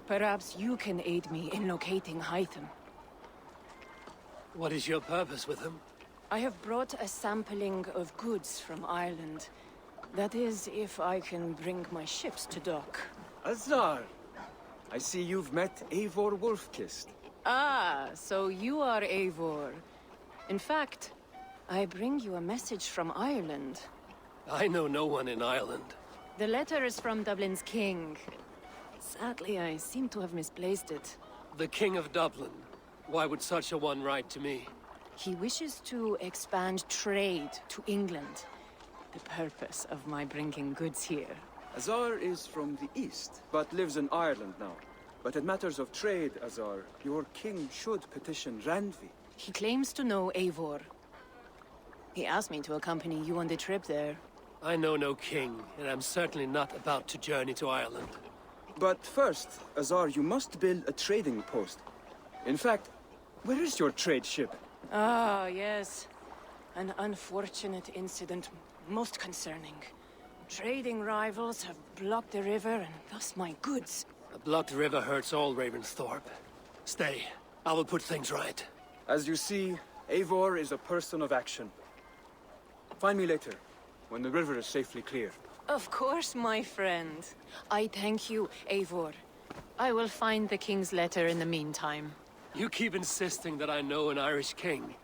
Perhaps you can aid me in locating Hytham. What is your purpose with him? I have brought a sampling of goods from Ireland. That is, if I can bring my ships to dock. Azar! I see you've met Eivor Wolfkist. Ah, so you are Eivor. In fact, I bring you a message from Ireland. I know no one in Ireland. The letter is from Dublin's king. Sadly, I seem to have misplaced it. The King of Dublin. Why would such a one write to me? He wishes to expand trade to England. The purpose of my bringing goods here. Azar is from the east, but lives in Ireland now. But in matters of trade, Azar, your king should petition Randvi. He claims to know Eivor. He asked me to accompany you on the trip there. I know no king, and I'm certainly not about to journey to Ireland. But first, Azar, you must build a trading post. In fact, where is your trade ship? Ah, yes. An unfortunate incident, most concerning. Trading rivals have blocked the river, and thus my goods. A blocked river hurts all Ravensthorpe. Stay. I will put things right. As you see, Eivor is a person of action. Find me later, when the river is safely clear. Of course, my friend. I thank you, Eivor. I will find the king's letter in the meantime. You keep insisting that I know an Irish king.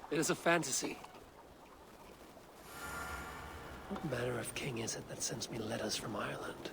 It is a fantasy. What manner of king is it that sends me letters from Ireland?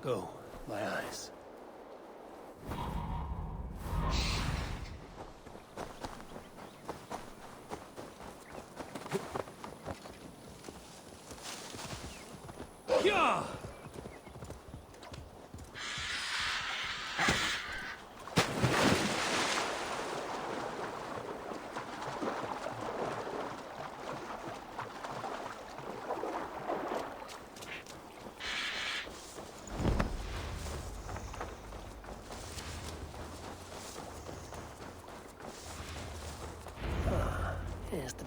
Go, my eyes. Yeah!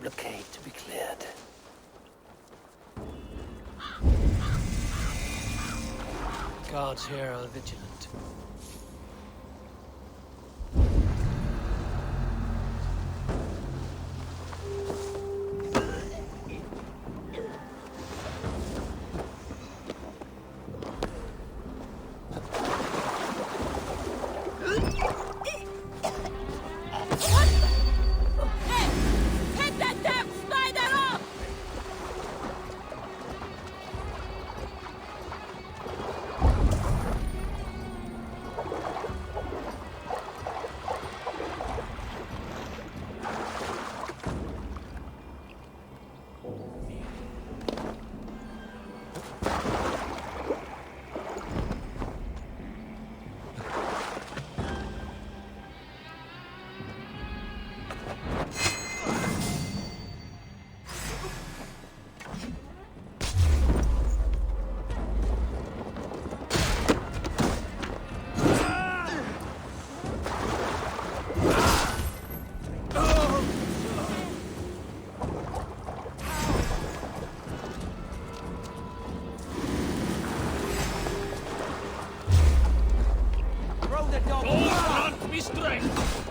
blockade to be cleared. Guards here are vigilant. Hit that damn spider off! Grant me strength!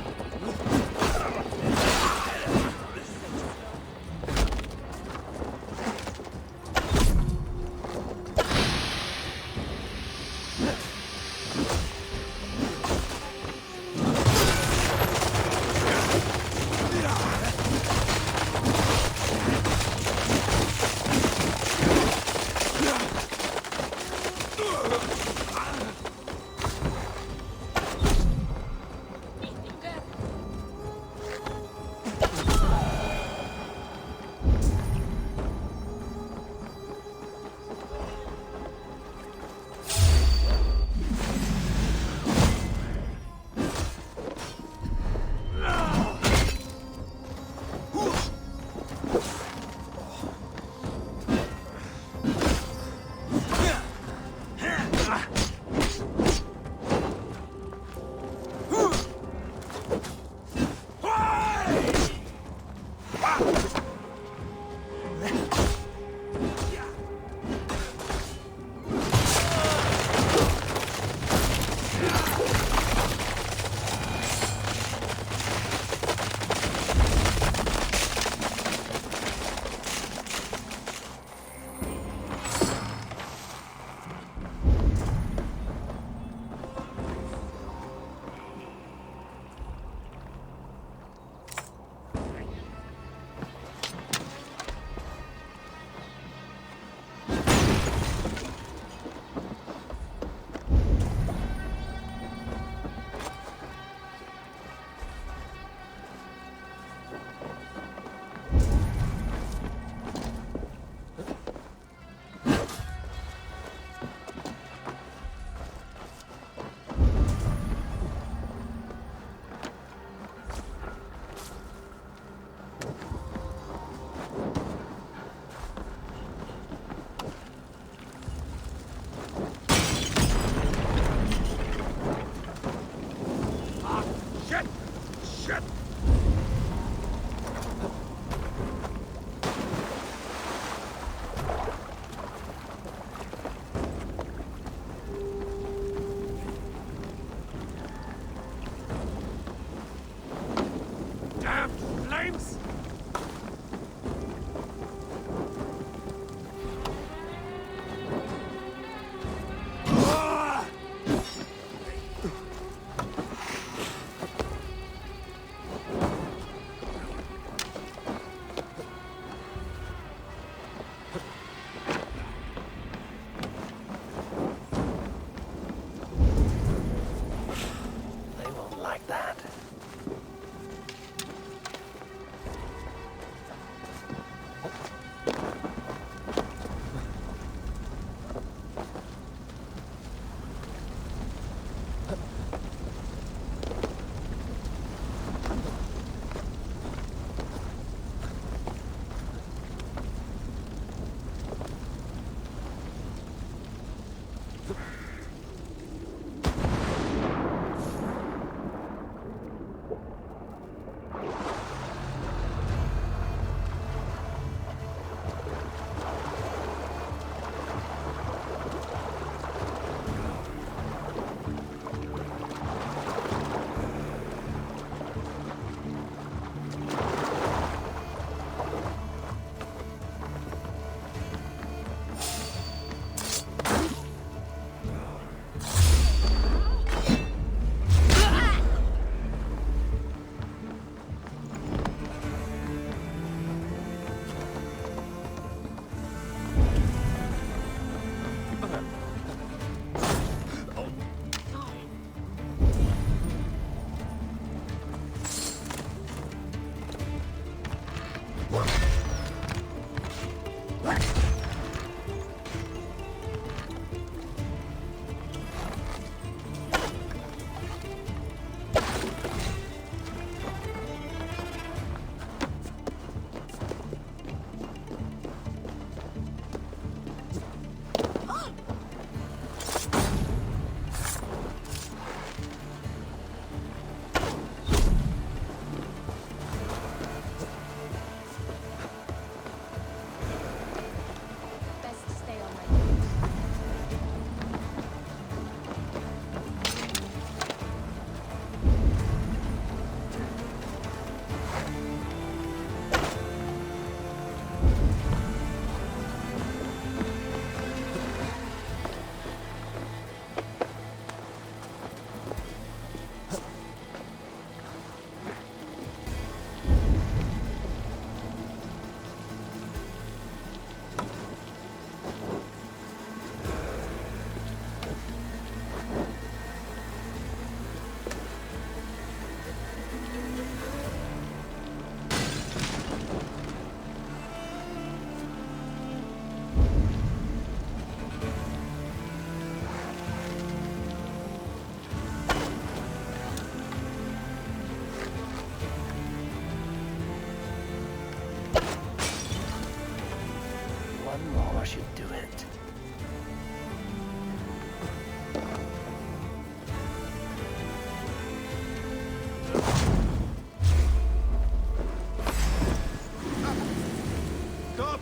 Stop!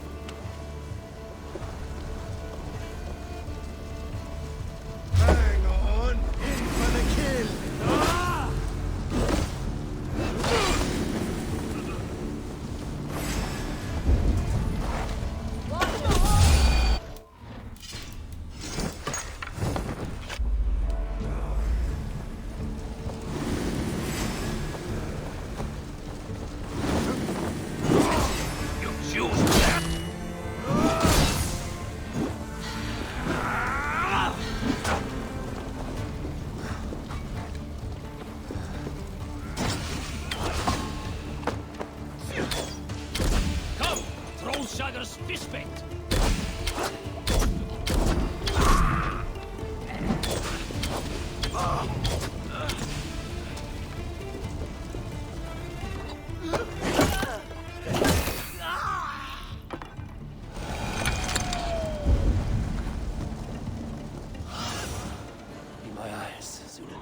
Hang on! In for the kill! Ah! Come! Trollshagger's fistbait! Be my eyes, Sunan.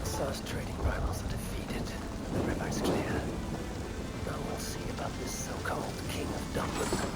Sar's trading rivals are defeated. The river's clear. Now we'll see about this so-called King of Dublin.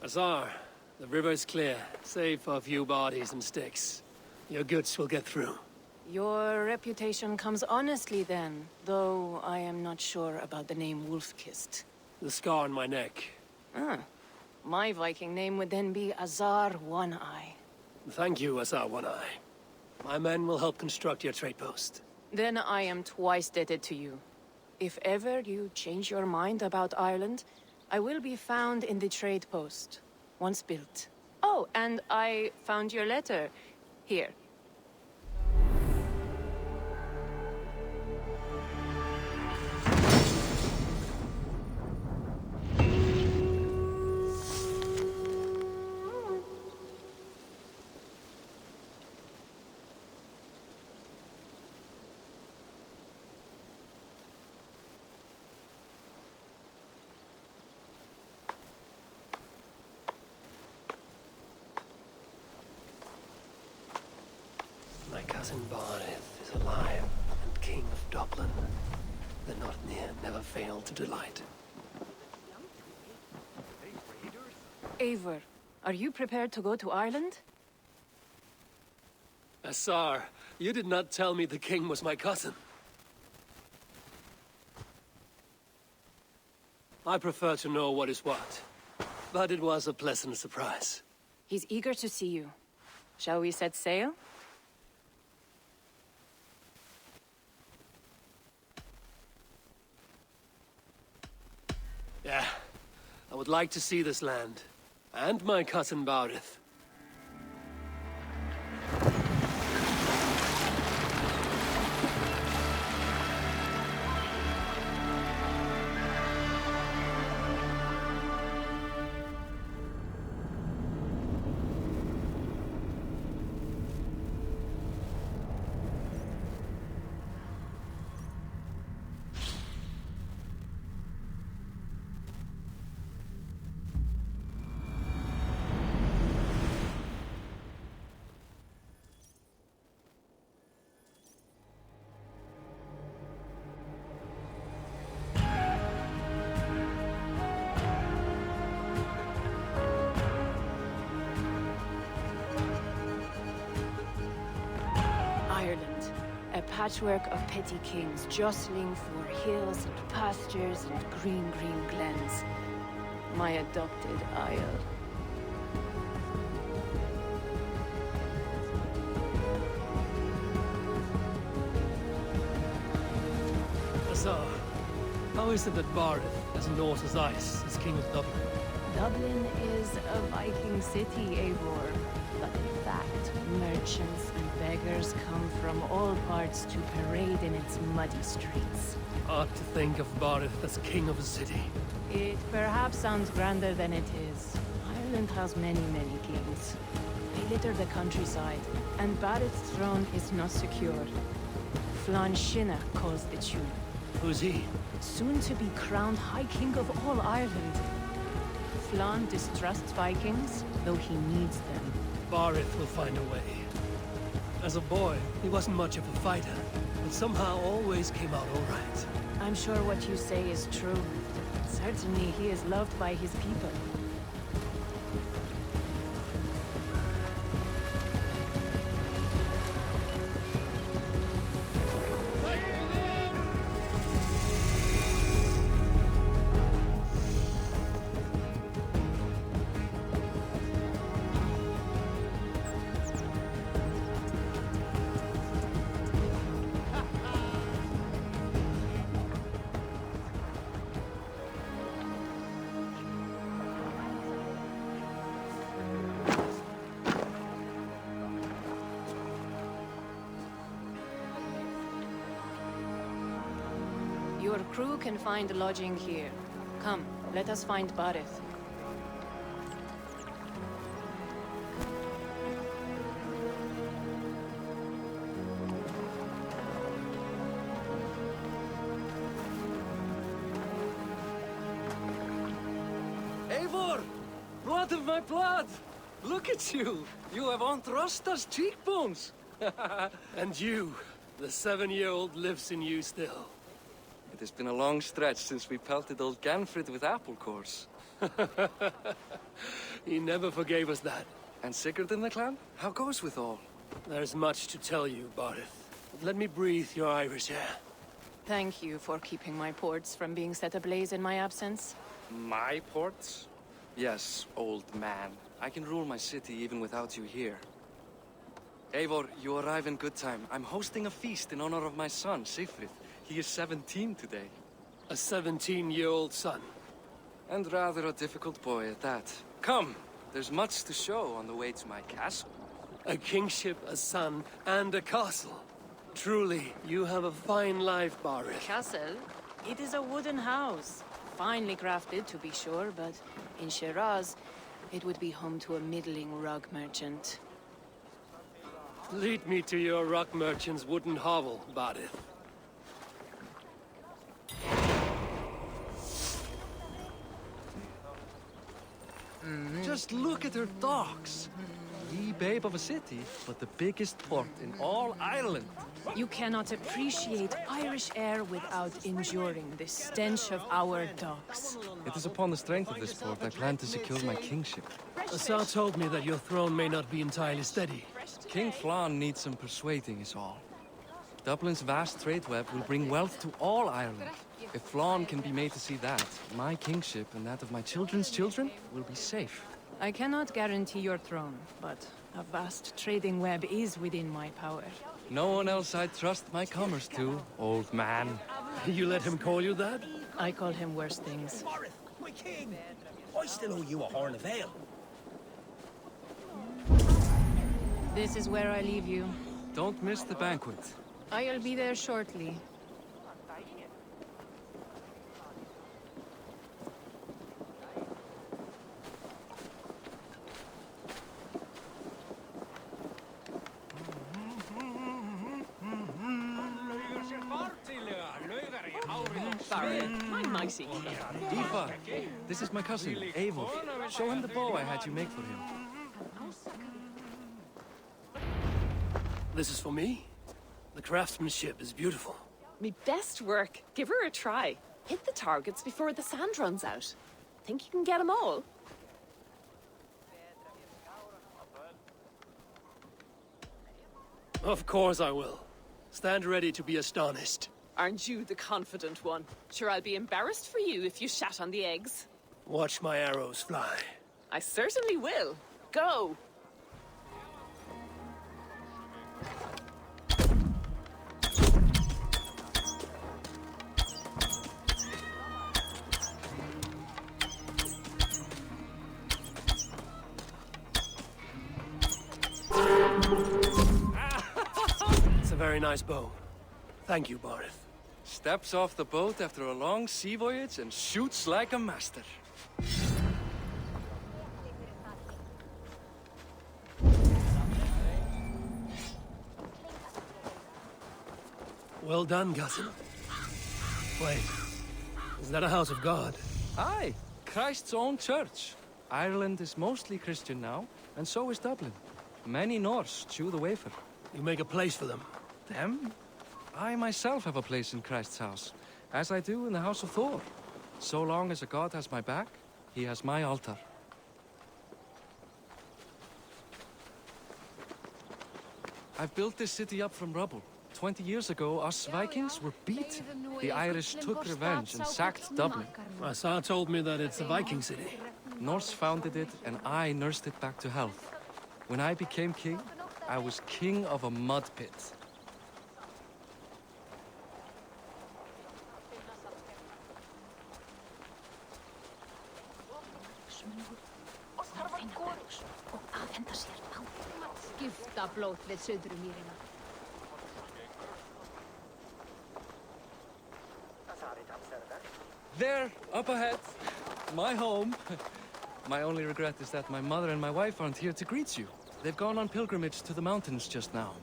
Azar, the river's clear, save for a few bodies and sticks. Your goods will get through. Your reputation comes honestly then, though I am not sure about the name Wolf-Kissed. The scar on my neck. Ah, my Viking name would then be Azar One-Eye. Thank you, Azar One-Eye. My men will help construct your trade post. Then I am twice indebted to you. If ever you change your mind about Ireland, I will be found in the trade post, once built. Oh, and I found your letter. Here. My cousin Barnith is alive and King of Dublin. The Notnir never failed to delight. Eivor, are you prepared to go to Ireland? Azar, you did not tell me the king was my cousin. I prefer to know what is what, but it was a pleasant surprise. He's eager to see you. Shall we set sail? Yeah, I would like to see this land. And my cousin Baurith. Ireland, a patchwork of petty kings jostling for hills and pastures and green glens. My adopted Isle. Azar, how is it that Baurith, as Norse as ice, is king of Dublin? Dublin is a Viking city, Eivor. But in fact, merchants and beggars come from all parts to parade in its muddy streets. Hard to think of Baurith as king of a city. It perhaps sounds grander than it is. Ireland has many kings. They litter the countryside, and Barrett's throne is not secure. Flann Sinna calls the tune. Who's he? Soon to be crowned High King of all Ireland. Flann distrusts Vikings, though he needs them. Baurith will find a way. As a boy, he wasn't much of a fighter, but somehow always came out all right. I'm sure what you say is true. Certainly he is loved by his people. Your crew can find lodging here. Come, let us find Barith. Eivor! Blood of my blood! Look at you! You have Anthrosta's cheekbones! And you, the 7-year-old lives in you still. It has been a long stretch since we pelted old Ganfrid with apple cores. He never forgave us that. And Sigurd in the clan? How goes with all? There's much to tell you, Baurith. But let me breathe your Irish air. Thank you for keeping my ports from being set ablaze in my absence. My ports? Yes, old man. I can rule my city even without you here. Eivor, you arrive in good time. I'm hosting a feast in honor of my son, Sigfrid. He is 17 today. A 17-year-old son. And rather a difficult boy at that. Come, there's much to show on the way to my castle. A kingship, a son, and a castle. Truly, you have a fine life, Baurith. Castle? It is a wooden house. Finely crafted, to be sure, but in Shiraz, it would be home to a middling rug merchant. Lead me to your rock merchant's wooden hovel, Baurith. Just look at her docks. Wee babe of a city, but the biggest port in all Ireland. You cannot appreciate Irish air without enduring the stench of our docks. It is upon the strength of this port I plan to secure my kingship. Assar told me that your throne may not be entirely steady. King Flann needs some persuading is all. Dublin's vast trade web will bring wealth to all Ireland. If Flann can be made to see that, my kingship and that of my children's children will be safe. I cannot guarantee your throne, but a vast trading web is within my power. No one else I'd trust my commerce to, old man. You let him call you that? I call him worse things. my king! I still owe you a horn of ale. This is where I leave you. Don't miss the banquet. I'll be there shortly. My nicey. Eva, this is my cousin, Eivor. Show him the bow I had you make for him. This is for me? The craftsmanship is beautiful. Me best work. Give her a try. Hit the targets before the sand runs out. Think you can get them all? Of course I will. Stand ready to be astonished. Aren't you the confident one? Sure, I'll be embarrassed for you if you shat on the eggs. Watch my arrows fly. I certainly will. Go! It's a very nice bow. Thank you, Barith. Steps off the boat after a long sea voyage and shoots like a master. Well done, cousin. Wait, is that a house of God? Aye, Christ's own church. Ireland is mostly Christian now, and so is Dublin. Many Norse chew the wafer. You make a place for them. Them? I myself have a place in Christ's house, as I do in the house of Thor. So long as a god has my back, he has my altar. I've built this city up from rubble. 20 years ago, us Vikings were beat. The Irish took revenge and sacked Dublin. Asa told me that it's a Viking city. Norse founded it, and I nursed it back to health. When I became king, I was king of a mud pit. Skipta blót við Suðurmýrina. There, up ahead. My home. My only regret is that my mother and my wife aren't here to greet you. They've gone on pilgrimage to the mountains just now.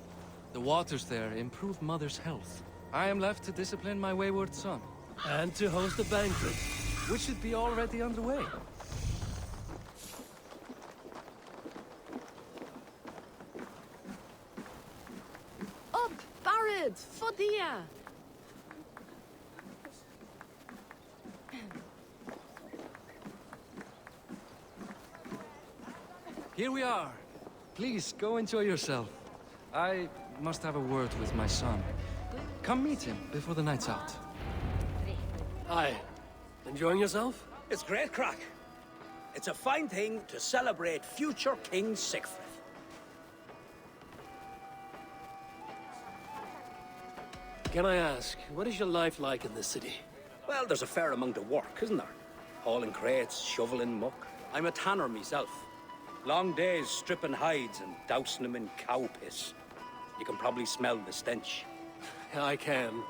The waters there improve mother's health. I am left to discipline my wayward son. And to host a banquet. Which should be already underway. Up, Barad, Fodia. Here we are. Please, go enjoy yourself. I must have a word with my son. Come meet him before the night's out. Hi. Enjoying yourself? It's great crack. It's a fine thing to celebrate future King Sigfrid. Can I ask, what is your life like in this city? Well, there's a fair amount of work, isn't there? Hauling crates, shoveling muck. I'm a tanner myself. Long days stripping hides and dousing them in cow piss. You can probably smell the stench. I can.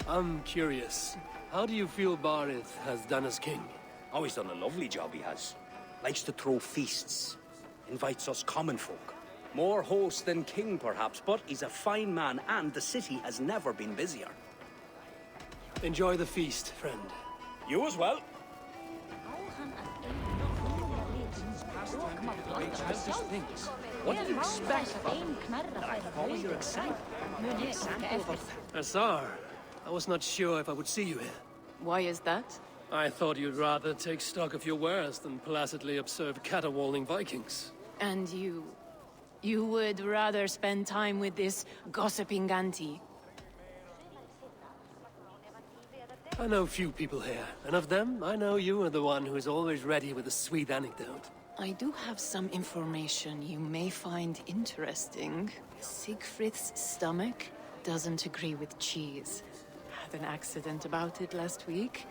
I'm curious. How do you feel Barith has done as king? Oh, he's done a lovely job, he has. Likes to throw feasts. Invites us common folk. More host than king, perhaps, but he's a fine man, and the city has never been busier. Enjoy the feast, friend. You as well. What do you expect? Asar, I was not sure if I would see you here. Why is that? I thought you'd rather take stock of your wares than placidly observe caterwauling Vikings. And you would rather spend time with this gossiping auntie? I know few people here, and of them, I know you are the one who is always ready with a sweet anecdote. I do have some information you may find interesting. Siegfried's stomach doesn't agree with cheese. Had an accident about it last week.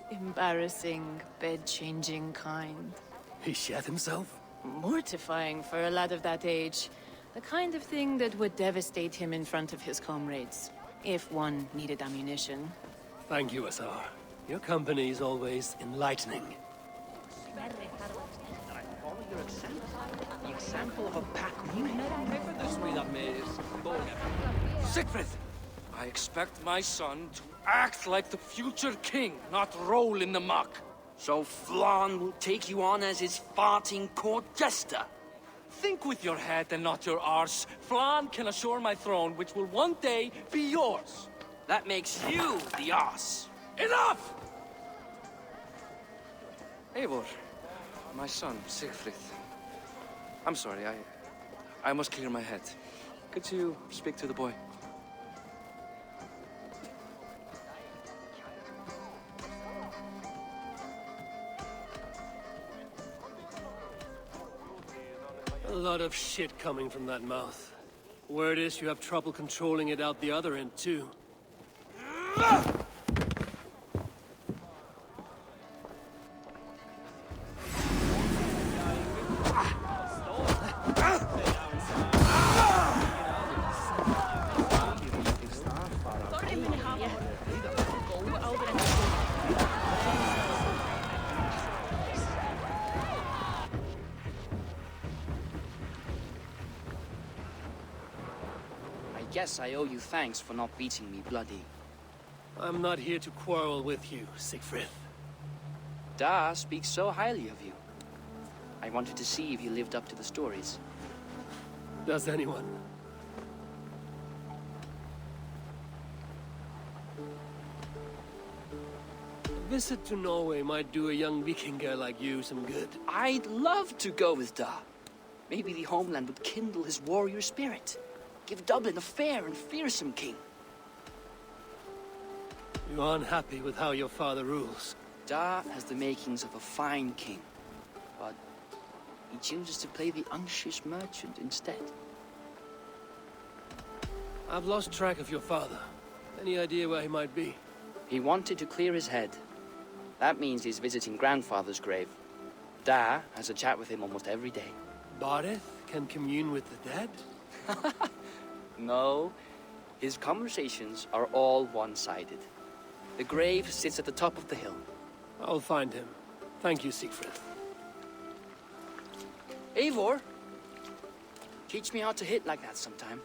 the embarrassing, bed-changing kind. He shat himself? Mortifying for a lad of that age. The kind of thing that would devastate him in front of his comrades, if one needed ammunition. Thank you, Azar. Your company is always enlightening. The example of a pack Siegfried! I expect my son to act like the future king, not roll in the muck. So Flan will take you on as his farting court jester? Think with your head and not your arse. Flan can assure my throne, which will one day be yours. That makes you the ass. Enough! Eivor, my son, Siegfried. I'm sorry, I must clear my head. Could you speak to the boy? A lot of shit coming from that mouth. Word is you have trouble controlling it out the other end, too. I guess I owe you thanks for not beating me bloody. I'm not here to quarrel with you, Siegfried. Da speaks so highly of you. I wanted to see if you lived up to the stories. Does anyone? A visit to Norway might do a young Vikinger like you some good. I'd love to go with Da. Maybe the homeland would kindle his warrior spirit. Give Dublin a fair and fearsome king. You are unhappy with how your father rules. Da has the makings of a fine king, but he chooses to play the unctuous merchant instead. I've lost track of your father. Any idea where he might be? He wanted to clear his head. That means he's visiting grandfather's grave. Da has a chat with him almost every day. Bareth can commune with the dead? No, his conversations are all one-sided. The grave sits at the top of the hill. I'll find him. Thank you, Siegfried. Eivor, teach me how to hit like that sometime.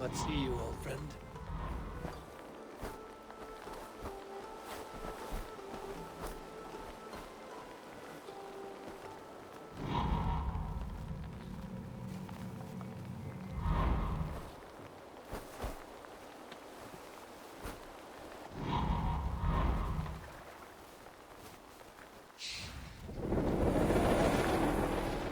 Let's see you, old friend.